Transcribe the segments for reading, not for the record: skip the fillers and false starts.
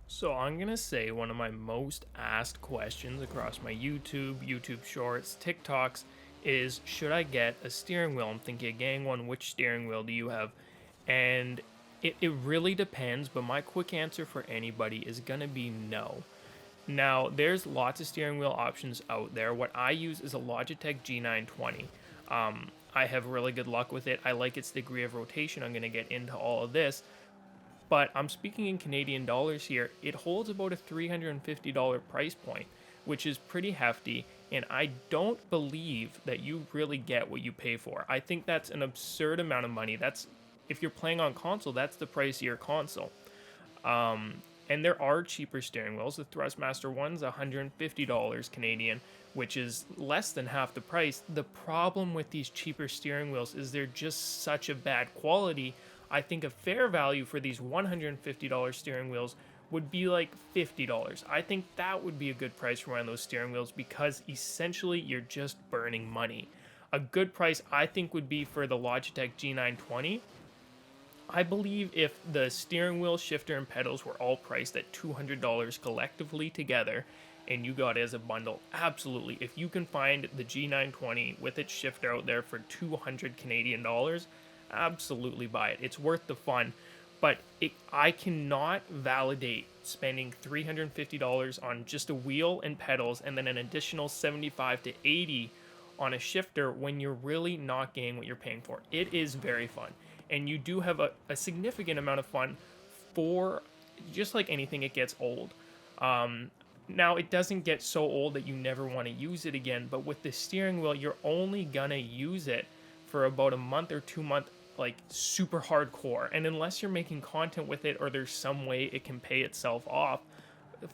So I'm gonna say one of my most asked questions across my YouTube Shorts, TikToks is should I get a steering wheel? I'm thinking, gang one, which steering wheel do you have? And it really depends, but my quick answer for anybody is gonna be no. Now, there's lots of steering wheel options out there. What I use is a Logitech G920. I have really good luck with it. I like its degree of rotation. I'm going to get into all of this, but I'm speaking in Canadian dollars here. It holds about a $350 price point, which is pretty hefty, and I don't believe that you really get what you pay for. I think that's an absurd amount of money. That's if you're playing on console, that's the price of your console. And there are cheaper steering wheels. The Thrustmaster one's $150 Canadian, which is less than half the price. The problem with these cheaper steering wheels is they're just such a bad quality. I think a fair value for these $150 steering wheels would be like $50. I think that would be a good price for one of those steering wheels because essentially you're just burning money. A good price I think would be for the Logitech G920. I believe if the steering wheel, shifter, and pedals were all priced at $200 collectively together and you got it as a bundle, absolutely. If you can find the G920 with its shifter out there for 200 Canadian dollars, absolutely buy it. It's worth the fun. But I cannot validate spending $350 on just a wheel and pedals and then an additional 75 to 80 on a shifter when you're really not getting what you're paying for. It is very fun. And you do have a significant amount of fun for just like anything, it gets old. Now, it doesn't get so old that you never want to use it again, but with the steering wheel, you're only gonna use it for about a month or 2 month, like super hardcore. And unless you're making content with it or there's some way it can pay itself off,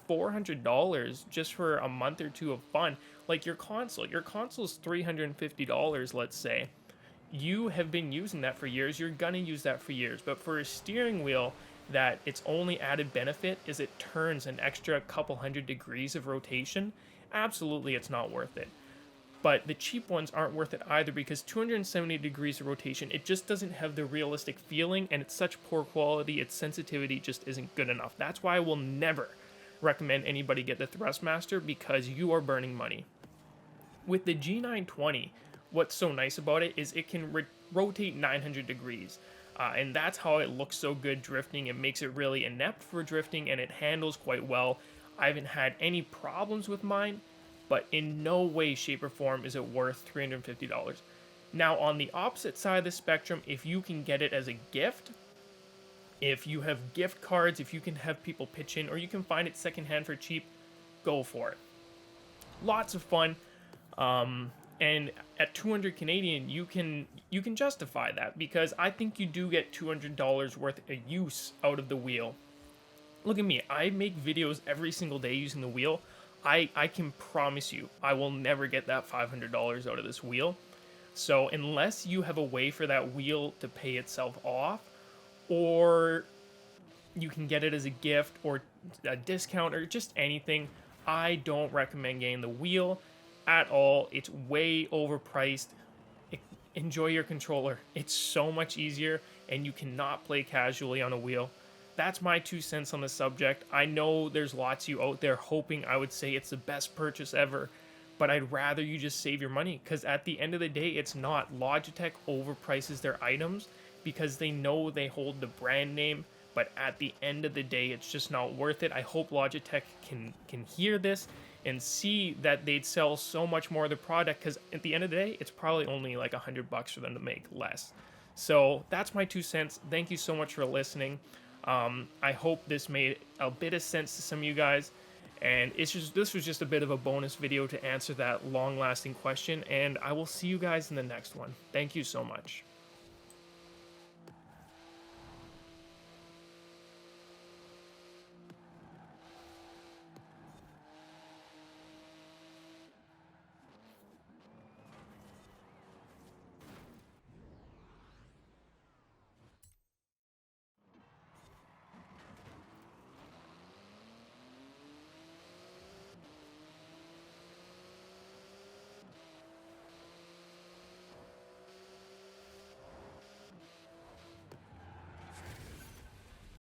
$400 just for a month or two of fun, like your console's $350, let's say. You have been using that for years, you're gonna use that for years. But for a steering wheel, that its only added benefit is it turns an extra couple hundred degrees of rotation, absolutely it's not worth it. But the cheap ones aren't worth it either because 270 degrees of rotation, it just doesn't have the realistic feeling and it's such poor quality, its sensitivity just isn't good enough. That's why I will never recommend anybody get the Thrustmaster because you are burning money. With the G920, what's so nice about it is it can rotate 900 degrees. And that's how it looks so good drifting. It makes it really inept for drifting and it handles quite well. I haven't had any problems with mine, but in no way, shape, or form is it worth $350. Now, on the opposite side of the spectrum, if you can get it as a gift, if you have gift cards, if you can have people pitch in, or you can find it secondhand for cheap, go for it. Lots of fun. And at 200 Canadian, you can justify that because I think you do get $200 worth of use out of the wheel. Look at me, I make videos every single day using the wheel. I can promise you, I will never get that $500 out of this wheel. So unless you have a way for that wheel to pay itself off, or you can get it as a gift or a discount or just anything, I don't recommend getting the wheel at all. It's way overpriced. Enjoy your controller. It's so much easier and you cannot play casually on a wheel. That's my 2 cents on the subject. I know there's lots of you out there hoping I would say it's the best purchase ever, but I'd rather you just save your money because at the end of the day, it's not. Logitech overprices their items because they know they hold the brand name, but at the end of the day, it's just not worth it. I hope Logitech can hear this and see that they'd sell so much more of the product because at the end of the day, it's probably only like $100 for them to make less. So that's my 2 cents. Thank you so much for listening. I hope this made a bit of sense to some of you guys. And this was just a bit of a bonus video to answer that long-lasting question. And I will see you guys in the next one. Thank you so much.